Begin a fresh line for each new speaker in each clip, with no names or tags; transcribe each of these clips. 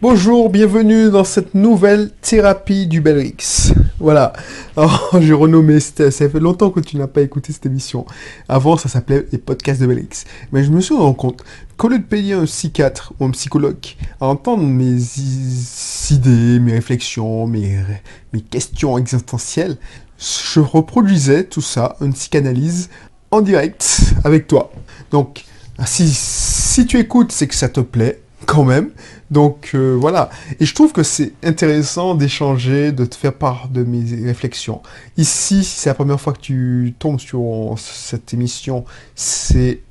Bonjour, bienvenue dans cette nouvelle thérapie du Belrix. Voilà, alors j'ai renommé, ça fait longtemps que tu n'as pas écouté cette émission. Avant, ça s'appelait les podcasts de Belrix. Mais je me suis rendu compte qu'au lieu de payer un psychiatre ou un psychologue à entendre mes idées, mes réflexions, mes questions existentielles, je reproduisais tout ça, une psychanalyse en direct avec toi. Donc, si tu écoutes, c'est que ça te plaît quand même. Donc voilà, et je trouve que c'est intéressant d'échanger, de te faire part de mes réflexions. Ici, si c'est la première fois que tu tombes sur cette émission,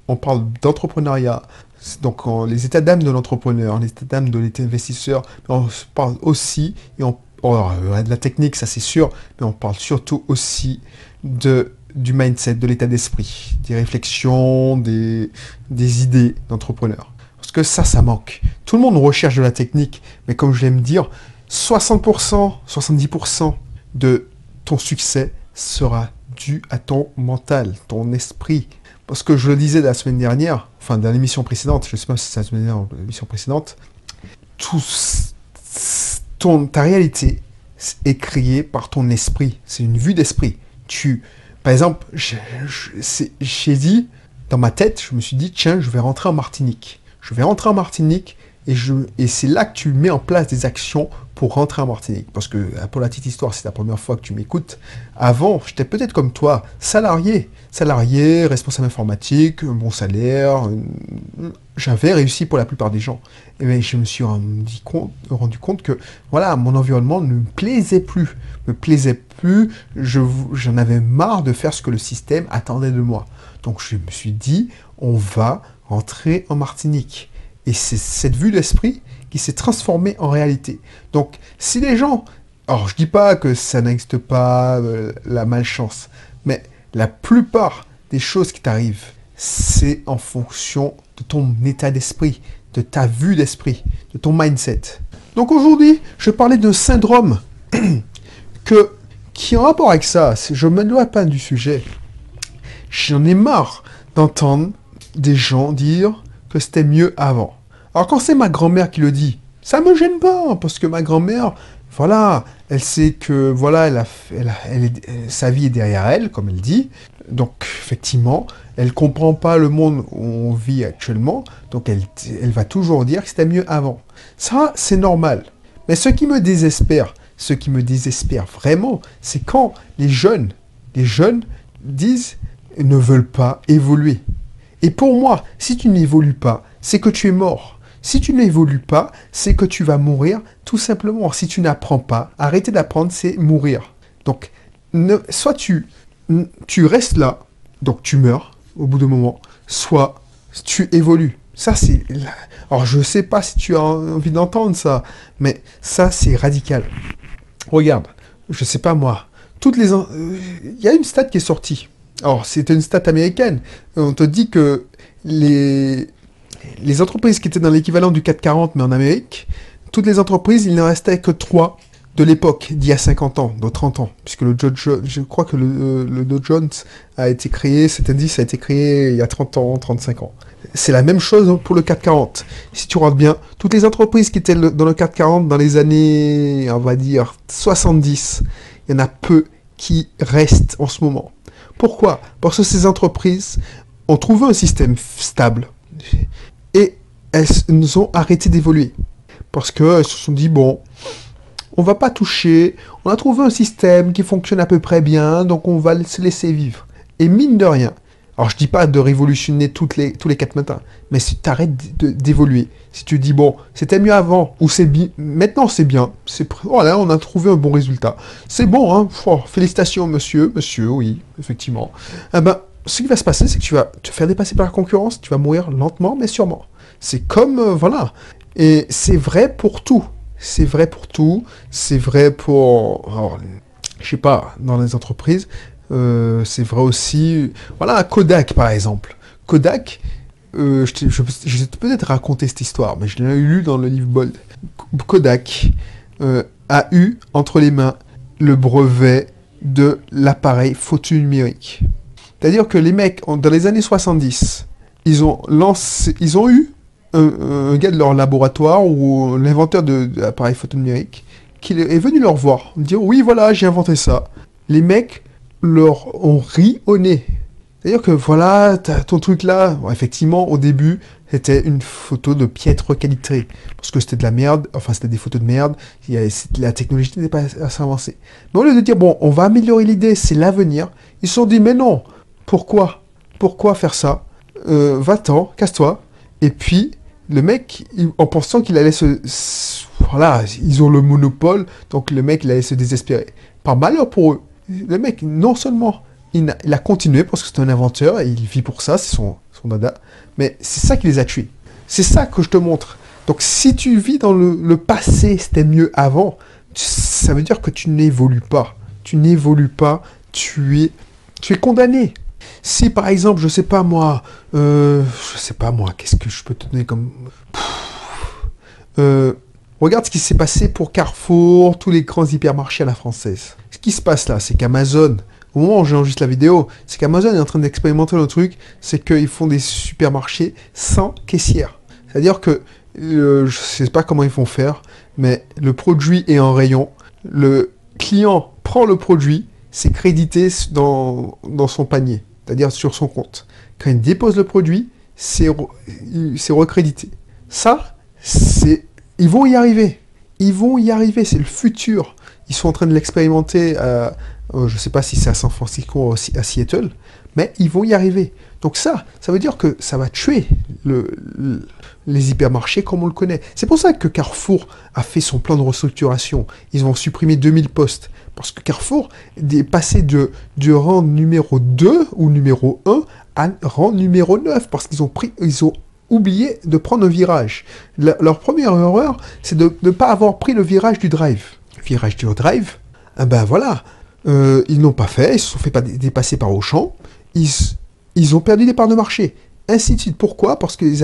on parle d'entrepreneuriat, donc les états d'âme de l'entrepreneur, les états d'âme de l'investisseur, mais on parle aussi, de la technique, ça c'est sûr, mais on parle surtout aussi du mindset, de l'état d'esprit, des réflexions, des idées d'entrepreneur. Parce que ça manque. Tout le monde recherche de la technique, mais comme je l'aime dire, 60%, 70% de ton succès sera dû à ton mental, ton esprit. Parce que je le disais la semaine dernière, enfin dans l'émission précédente, je ne sais pas si c'est la semaine dernière ou l'émission précédente, ta réalité est créée par ton esprit. C'est une vue d'esprit. Par exemple, j'ai dit, dans ma tête, je me suis dit, tiens, je vais rentrer en Martinique. Je vais rentrer en Martinique et c'est là que tu mets en place des actions pour rentrer en Martinique. Parce que, pour la petite histoire, c'est la première fois que tu m'écoutes. Avant, j'étais peut-être comme toi, salarié, responsable informatique, un bon salaire. J'avais réussi pour la plupart des gens. Et bien, je me suis rendu compte que, voilà, mon environnement ne me plaisait plus. J'en avais marre de faire ce que le système attendait de moi. Donc, je me suis dit, on va rentrer en Martinique. Et c'est cette vue d'esprit qui s'est transformée en réalité. Donc, si les gens... Alors, je dis pas que ça n'existe pas, la malchance, mais la plupart des choses qui t'arrivent, c'est en fonction de ton état d'esprit, de ta vue d'esprit, de ton mindset. Donc aujourd'hui, je vais parler d'un syndrome qui est en rapport avec ça. Je ne m'éloigne pas du sujet. J'en ai marre d'entendre des gens dire que c'était mieux avant. Alors quand c'est ma grand-mère qui le dit, ça me gêne pas, parce que ma grand-mère, voilà, elle sait que voilà, sa vie est derrière elle, comme elle dit. Donc effectivement, elle comprend pas le monde où on vit actuellement, donc elle va toujours dire que c'était mieux avant. Ça, c'est normal. Mais ce qui me désespère vraiment, c'est quand les jeunes disent ne veulent pas évoluer. Et pour moi, si tu n'évolues pas, c'est que tu es mort. Si tu n'évolues pas, c'est que tu vas mourir, tout simplement. Si tu n'apprends pas, arrêter d'apprendre, c'est mourir. Donc, soit tu restes là, donc tu meurs au bout d'un moment, soit tu évolues. Ça, c'est... Alors, je ne sais pas si tu as envie d'entendre ça, mais ça, c'est radical. Regarde, je ne sais pas moi, il y a une stat qui est sortie. Alors, c'est une stat américaine. On te dit que les entreprises qui étaient dans l'équivalent du 440, mais en Amérique, toutes les entreprises, il ne restait que 3 de l'époque, d'il y a 50 ans, de 30 ans. Puisque je crois que le Dow Jones a été créé, cet indice a été créé il y a 30 ans, 35 ans. C'est la même chose pour le 440. Si tu regardes bien, toutes les entreprises qui étaient dans le 440 dans les années, on va dire, 70, il y en a peu qui restent en ce moment. Pourquoi ? Parce que ces entreprises ont trouvé un système stable et elles nous ont arrêté d'évoluer. Parce qu'elles se sont dit, bon, on va pas toucher, on a trouvé un système qui fonctionne à peu près bien, donc on va se laisser vivre. Et mine de rien, alors je dis pas de révolutionner tous les 4 matins, mais si tu arrêtes d'évoluer, si tu dis, bon, c'était mieux avant, ou maintenant c'est bien, voilà, on a trouvé un bon résultat. C'est bon, hein, félicitations monsieur, oui, effectivement. Eh ben, ce qui va se passer, c'est que tu vas te faire dépasser par la concurrence, tu vas mourir lentement, mais sûrement. C'est comme, voilà. Et c'est vrai pour tout. C'est vrai pour tout. C'est vrai pour, alors, je sais pas, dans les entreprises. C'est vrai aussi... Voilà, Kodak, par exemple. Kodak, je vais peut-être raconter cette histoire, mais je l'ai lu dans le livre Bold. Kodak a eu entre les mains le brevet de l'appareil photo numérique. C'est-à-dire que les mecs, dans les années 70, ils ont eu un gars de leur laboratoire ou l'inventeur de l'appareil photo numérique qui est venu leur voir, dire oui voilà j'ai inventé ça. Les mecs leur ont ri au nez. C'est-à-dire que voilà, t'as ton truc là, bon, effectivement au début c'était une photo de piètre qualité, parce que c'était de la merde, enfin c'était des photos de merde, la technologie n'était pas assez avancée. Mais au lieu de dire bon on va améliorer l'idée, c'est l'avenir, ils se sont dit mais non, pourquoi faire ça, va-t'en, casse-toi. Et puis le mec, en pensant qu'il allait voilà, ils ont le monopole, donc le mec il allait se désespérer. Par malheur pour eux, le mec non seulement il a continué parce que c'est un inventeur et il vit pour ça, c'est son dada, mais c'est ça qui les a tués. C'est ça que je te montre. Donc si tu vis dans le passé, c'était mieux avant, ça veut dire que tu n'évolues pas. Tu n'évolues pas, tu es condamné. Si par exemple, je sais pas moi, qu'est-ce que je peux te donner comme... regarde ce qui s'est passé pour Carrefour, tous les grands hypermarchés à la française. Ce qui se passe là, c'est qu'Amazon, au moment où j'enregistre la vidéo, c'est qu'Amazon est en train d'expérimenter le truc, c'est qu'ils font des supermarchés sans caissière. C'est-à-dire que, je sais pas comment ils vont faire, mais le produit est en rayon, le client prend le produit, c'est crédité dans son panier, c'est-à-dire sur son compte. Quand il dépose le produit, c'est recrédité. Ça, ils vont y arriver. Ils vont y arriver, c'est le futur. Ils sont en train de l'expérimenter, je ne sais pas si c'est à San Francisco ou à Seattle, mais ils vont y arriver. Donc ça veut dire que ça va tuer les hypermarchés comme on le connaît. C'est pour ça que Carrefour a fait son plan de restructuration. Ils ont supprimé 2000 postes. Parce que Carrefour est passé du rang numéro 2 ou numéro 1 à rang numéro 9. Parce qu'ils ont oublié de prendre un virage. Leur première erreur, c'est de ne pas avoir pris le virage du drive. Le virage du drive, ben voilà, ils n'ont pas fait, ils se sont fait dépasser par Auchan, ils ont perdu des parts de marché, ainsi de suite. Pourquoi? Parce qu'ils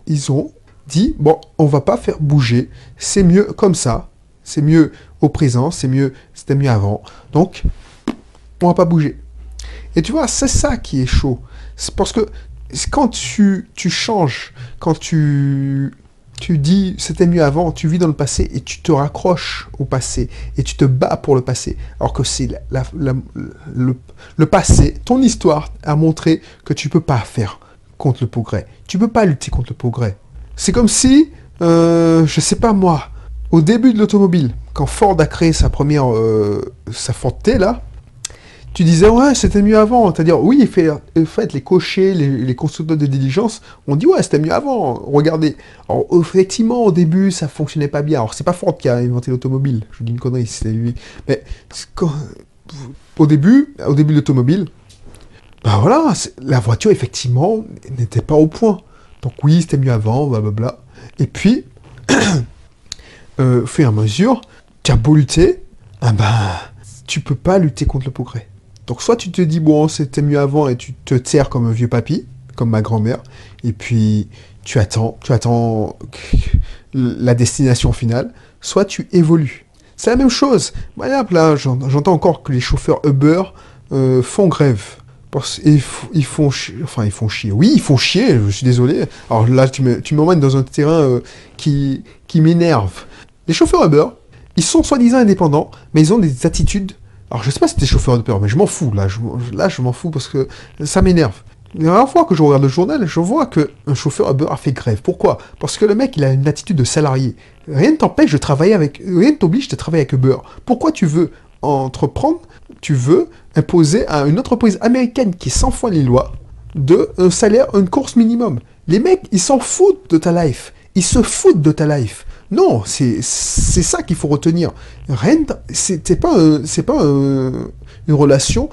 ils ont dit, bon, on va pas faire bouger, c'est mieux comme ça, c'est mieux au présent, c'était mieux avant, donc on va pas bouger. Et tu vois, c'est ça qui est chaud, c'est parce que quand tu changes, quand tu dis c'était mieux avant, tu vis dans le passé et tu te raccroches au passé et tu te bats pour le passé. Alors que c'est le passé, ton histoire a montré que tu peux pas faire contre le progrès. Tu peux pas lutter contre le progrès. C'est comme si, je sais pas moi, au début de l'automobile, quand Ford a créé sa Ford T là, tu disais, ouais, c'était mieux avant. C'est-à-dire, oui, en fait, les cochers, les constructeurs de diligence, on dit, ouais, c'était mieux avant. Regardez. Alors, effectivement, au début, ça fonctionnait pas bien. Alors, c'est pas Ford qui a inventé l'automobile. Je dis une connerie, c'est lui. Mais, au début de l'automobile, ben voilà, la voiture, effectivement, n'était pas au point. Donc, oui, c'était mieux avant, blablabla. Et puis, au fur et à mesure, tu as beau lutter, tu peux pas lutter contre le progrès. Donc soit tu te dis, bon, c'était mieux avant et tu te terres comme un vieux papy, comme ma grand-mère, et puis tu attends la destination finale, soit tu évolues. C'est la même chose. Là, j'entends encore que les chauffeurs Uber font grève. Ils font chier. Oui, ils font chier, je suis désolé. Alors là, tu m'emmènes dans un terrain qui m'énerve. Les chauffeurs Uber, ils sont soi-disant indépendants, mais ils ont des attitudes... Alors, je sais pas si t'es chauffeur Uber, mais je m'en fous, là. Je m'en fous parce que ça m'énerve. La dernière fois que je regarde le journal, je vois qu'un chauffeur Uber a fait grève. Pourquoi? Parce que le mec, il a une attitude de salarié. Rien ne t'empêche de travailler rien ne t'oblige de travailler avec Uber. Pourquoi tu veux entreprendre, tu veux imposer à une entreprise américaine qui est 100 fois les lois un salaire, une course minimum? Les mecs, ils s'en foutent de ta life. Ils se foutent de ta life. Non, c'est ça qu'il faut retenir. C'est pas une relation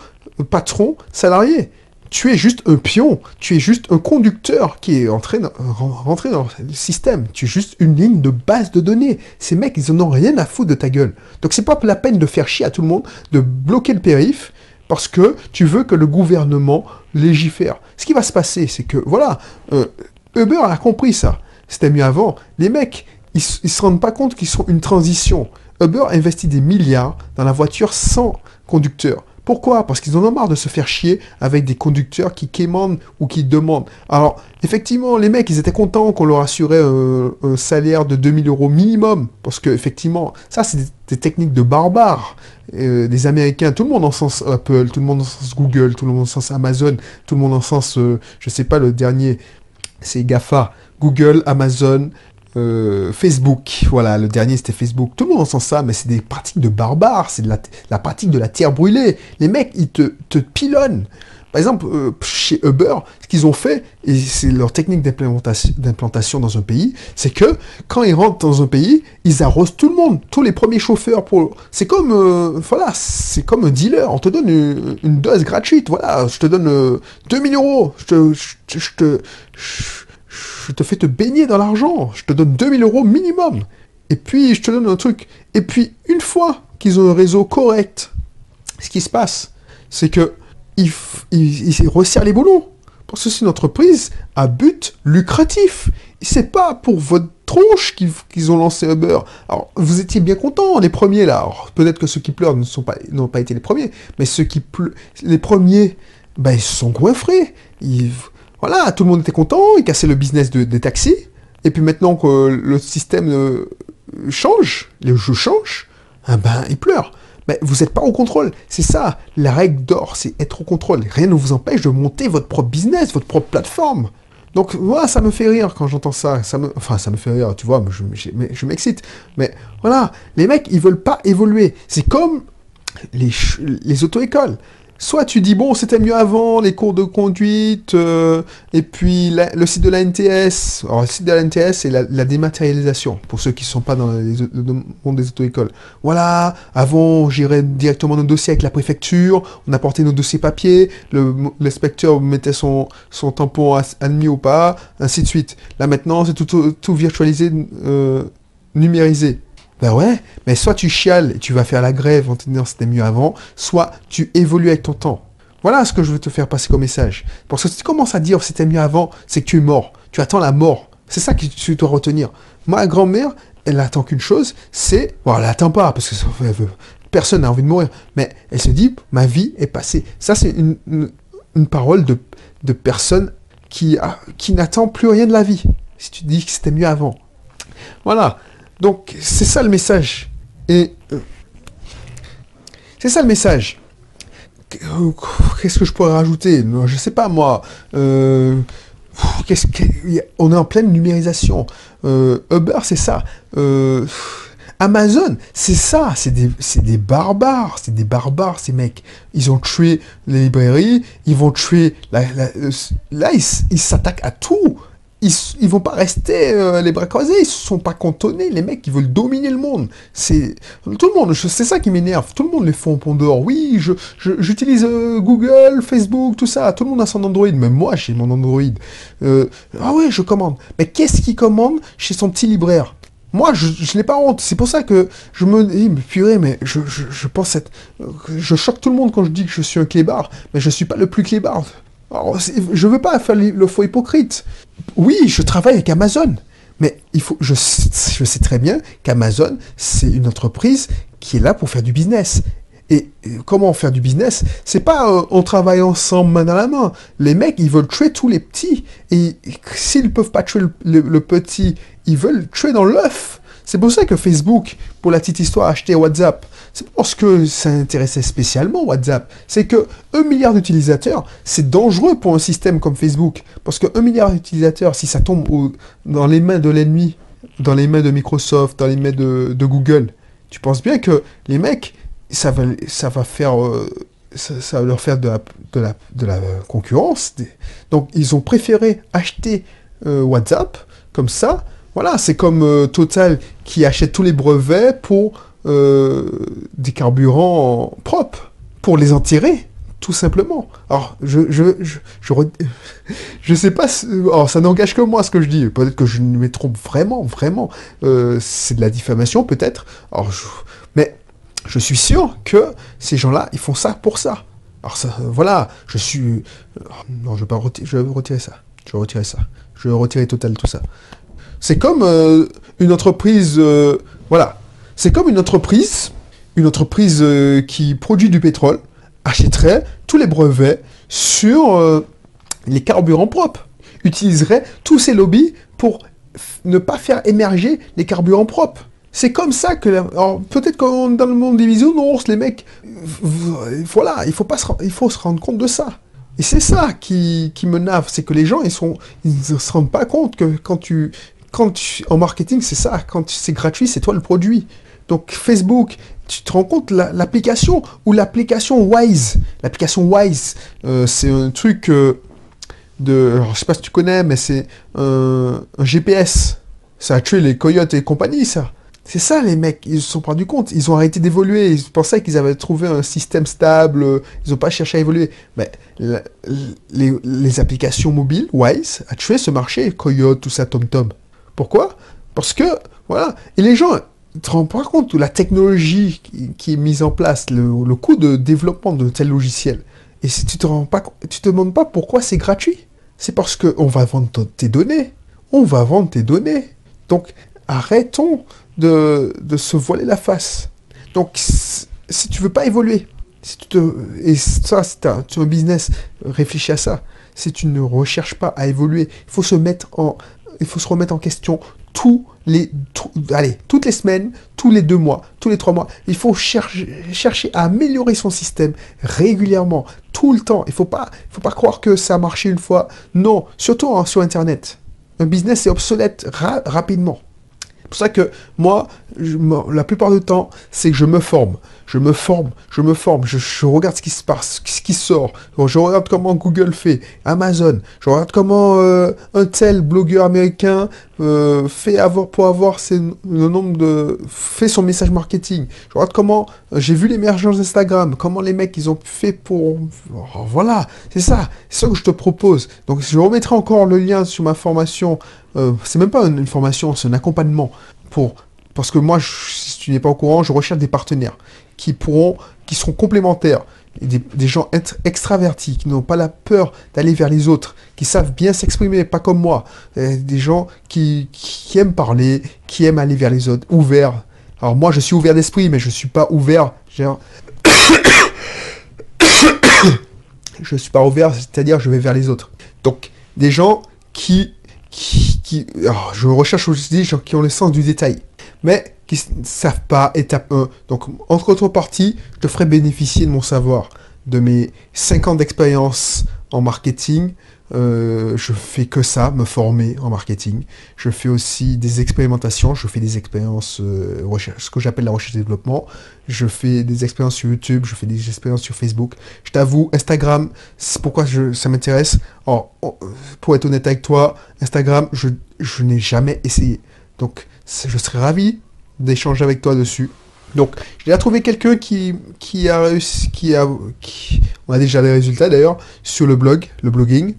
patron-salarié. Tu es juste un pion, tu es juste un conducteur qui est rentré dans le système. Tu es juste une ligne de base de données. Ces mecs, ils en ont rien à foutre de ta gueule. Donc c'est pas la peine de faire chier à tout le monde, de bloquer le périph', parce que tu veux que le gouvernement légifère. Ce qui va se passer, c'est que, voilà, Uber a compris ça. C'était mieux avant. Les mecs, ils se rendent pas compte qu'ils sont une transition. Uber investit des milliards dans la voiture sans conducteur. Pourquoi? Parce qu'ils en ont marre de se faire chier avec des conducteurs qui quémandent ou qui demandent. Alors, effectivement, les mecs, ils étaient contents qu'on leur assurait un salaire de 2000 euros minimum. Parce que, effectivement, ça, c'est des techniques de barbares. Des Américains, tout le monde en sens Apple, tout le monde en sens Google, tout le monde en sens Amazon, tout le monde en sens, je sais pas, le dernier, c'est GAFA. Google, Amazon, Facebook, voilà, le dernier c'était Facebook. Tout le monde entend ça, mais c'est des pratiques de barbares, c'est de la pratique de la terre brûlée. Les mecs, ils te pilonnent. Par exemple, chez Uber, ce qu'ils ont fait, et c'est leur technique d'implantation dans un pays, c'est que quand ils rentrent dans un pays, ils arrosent tout le monde, tous les premiers chauffeurs. C'est comme, voilà, c'est comme un dealer. On te donne une dose gratuite. Voilà, je te donne 2000 euros. Je te fais te baigner dans l'argent. Je te donne 2000 euros minimum. Et puis, je te donne un truc. Et puis, une fois qu'ils ont un réseau correct, ce qui se passe, c'est que ils resserrent les boulons. Parce que c'est une entreprise à but lucratif. C'est pas pour votre tronche qu'ils ont lancé Uber. Alors, vous étiez bien contents, les premiers, là. Alors, peut-être que ceux qui pleurent n'ont pas été les premiers. Mais les premiers, ben, ils se sont goinfrés. Voilà, tout le monde était content, ils cassaient le business des taxis, et puis maintenant que le système change, les jeux changent, eh ben, ils pleurent. Mais vous n'êtes pas au contrôle, c'est ça, la règle d'or, c'est être au contrôle. Rien ne vous empêche de monter votre propre business, votre propre plateforme. Donc, moi, ça me fait rire quand j'entends ça. Enfin, ça me fait rire, tu vois, je m'excite. Mais voilà, les mecs, ils veulent pas évoluer. C'est comme les auto-écoles. Soit tu dis, bon, c'était mieux avant, les cours de conduite, et puis le site de la NTS. Alors, le site de la NTS, c'est la dématérialisation, pour ceux qui ne sont pas dans le monde des auto-écoles. Voilà, avant, j'irais directement nos dossiers avec la préfecture, on apportait nos dossiers papier, l'inspecteur mettait son tampon admis ou pas, ainsi de suite. Là, maintenant, c'est tout virtualisé, numérisé. Ben ouais, mais soit tu chiales et tu vas faire la grève en te disant c'était mieux avant, soit tu évolues avec ton temps. Voilà ce que je veux te faire passer comme message. Parce que si tu commences à dire c'était mieux avant, c'est que tu es mort. Tu attends la mort. C'est ça que tu dois retenir. Ma grand-mère, elle attend qu'une chose, c'est... Bon, elle attend pas, parce que personne n'a envie de mourir. Mais elle se dit, ma vie est passée. Ça, c'est une parole de personne qui n'attend plus rien de la vie. Si tu dis que c'était mieux avant. Voilà. Donc, c'est ça le message. Et c'est ça le message. Qu'est-ce que je pourrais rajouter? Je sais pas, moi. On est en pleine numérisation. Uber, c'est ça. Amazon, c'est ça. C'est des barbares. C'est des barbares, ces mecs. Ils ont tué les librairies. Ils vont tuer... Là, ils s'attaquent à tout. Ils vont pas rester les bras croisés, ils se sont pas cantonnés, les mecs, ils veulent dominer le monde. C'est tout le monde, c'est ça qui m'énerve. Tout le monde les fait en pont dehors. Oui, j'utilise Google, Facebook, tout ça. Tout le monde a son Android, même moi j'ai mon Android. Ah ouais, je commande. Mais qu'est-ce qu'il commande chez son petit libraire? Moi, je n'ai pas honte. C'est pour ça que je me dis, mais purée, mais je pense être... Je choque tout le monde quand je dis que je suis un clébard, mais je suis pas le plus clébard. Alors, je veux pas faire le faux hypocrite. Oui, je travaille avec Amazon, mais je sais très bien qu'Amazon, c'est une entreprise qui est là pour faire du business. Et comment faire du business? C'est pas on travaille ensemble main dans la main. Les mecs, ils veulent tuer tous les petits. Et s'ils peuvent pas tuer le petit, ils veulent tuer dans l'œuf. C'est pour ça que Facebook, pour la petite histoire, a acheté WhatsApp. C'est parce que ça intéressait spécialement WhatsApp. C'est que 1 milliard d'utilisateurs, c'est dangereux pour un système comme Facebook. Parce que 1 milliard d'utilisateurs, si ça tombe dans les mains de l'ennemi, dans les mains de Microsoft, dans les mains de Google, tu penses bien que les mecs, ça va leur faire de la concurrence. Donc, ils ont préféré acheter WhatsApp, comme ça. Voilà, c'est comme Total qui achète tous les brevets pour des carburants propres, pour les enterrer, tout simplement. Alors, je sais pas, alors, ça n'engage que moi ce que je dis, peut-être que je me trompe vraiment, c'est de la diffamation peut-être, mais je suis sûr que ces gens-là, ils font ça pour ça. Alors ça, voilà, non, je vais retirer ça, je vais retirer Total, tout ça. C'est comme une entreprise... voilà. C'est comme une entreprise qui produit du pétrole. achèterait tous les brevets sur les carburants propres, utiliserait tous ces lobbies pour ne pas faire émerger les carburants propres. C'est comme ça que... Alors, peut-être que dans le monde des bisounours, les mecs... Voilà, il faut se rendre compte de ça. Et c'est ça qui me nave, c'est que les gens, ils ne se rendent pas compte que en marketing, c'est ça, quand c'est gratuit, c'est toi le produit. Donc Facebook, tu te rends compte, l'application, ou l'application Wise. L'application Wise, c'est un truc alors, je sais pas si tu connais, mais c'est un GPS. Ça a tué les coyotes et compagnie, ça. C'est ça, les mecs, ils se sont rendus compte, ils ont arrêté d'évoluer, ils pensaient qu'ils avaient trouvé un système stable, ils n'ont pas cherché à évoluer. Mais les applications mobiles, Wise, a tué ce marché, Coyote, tout ça, TomTom. Pourquoi? Parce que, voilà, et les gens, ils te rendent pas compte de la technologie qui est mise en place, le coût de développement de tel logiciel. Et si tu te demandes pas pourquoi c'est gratuit. C'est parce qu'on va vendre tes données. On va vendre tes données. Donc, arrêtons de se voiler la face. Donc, si tu veux pas évoluer, et ça, si tu as un business, réfléchis à ça. Si tu ne recherches pas à évoluer, il faut se remettre en question toutes les semaines, tous les 2 mois, tous les 3 mois. Il faut chercher à améliorer son système régulièrement, tout le temps. Il faut pas croire que ça a marché une fois. Non, surtout sur Internet. Un business est obsolète rapidement. C'est pour ça que moi, la plupart du temps, c'est que je me forme. Je regarde ce qui se passe, ce qui sort. Je regarde comment Google fait, Amazon. Je regarde comment un tel blogueur américain fait son message marketing. Je regarde comment j'ai vu l'émergence d'Instagram, comment les mecs ils ont fait pour... Voilà, c'est ça que je te propose. Donc je remettrai encore le lien sur ma formation. C'est même pas une formation, c'est un accompagnement parce que moi, si tu n'es pas au courant, je recherche des partenaires qui seront complémentaires, des gens extravertis, qui n'ont pas la peur d'aller vers les autres, qui savent bien s'exprimer, pas comme moi, des gens qui aiment parler, qui aiment aller vers les autres, ouverts. Alors moi, je suis ouvert d'esprit, mais je suis pas ouvert. Je suis pas ouvert, c'est-à-dire je vais vers les autres. Donc, des gens je recherche aussi des gens qui ont le sens du détail, mais qui ne savent pas, étape 1. Donc, en contrepartie, je te ferai bénéficier de mon savoir, de mes 5 ans d'expérience en marketing. Je fais que ça, me former en marketing. Je fais aussi des expérimentations, je fais des expériences, ce que j'appelle la recherche et développement. Je fais des expériences sur YouTube, je fais des expériences sur Facebook. Je t'avoue, Instagram, c'est pourquoi ça m'intéresse. Pour être honnête avec toi, Instagram, je n'ai jamais essayé. Donc, je serais ravi d'échanger avec toi dessus. Donc, j'ai déjà trouvé quelqu'un qui a réussi, on a déjà les résultats d'ailleurs, sur le blogging.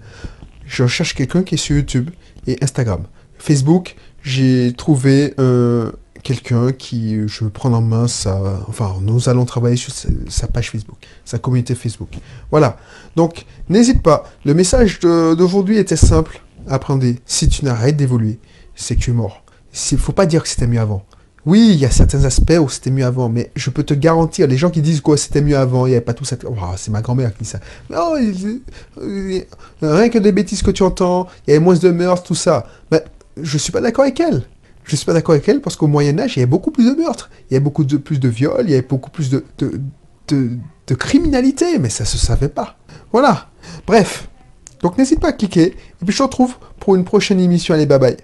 Je cherche quelqu'un qui est sur YouTube et Instagram. Facebook, j'ai trouvé quelqu'un qui, je vais prendre en main nous allons travailler sur sa page Facebook, sa communauté Facebook. Voilà. Donc, n'hésite pas. Le message d'aujourd'hui était simple. Apprenez. Si tu n'arrêtes d'évoluer, c'est que tu es mort. Il ne faut pas dire que c'était mieux avant. Oui, il y a certains aspects où c'était mieux avant, mais je peux te garantir, les gens qui disent quoi c'était mieux avant, il n'y avait pas tout ça. Oh, c'est ma grand-mère qui dit ça. Non, rien que des bêtises que tu entends, il y avait moins de meurtres, tout ça. Mais je suis pas d'accord avec elle. Je suis pas d'accord avec elle parce qu'au Moyen-Âge, il y avait beaucoup plus de meurtres, il y avait plus de viols, il y avait beaucoup plus de criminalité, mais ça se savait pas. Voilà. Bref. Donc n'hésite pas à cliquer, et puis je te retrouve pour une prochaine émission. Allez, bye bye.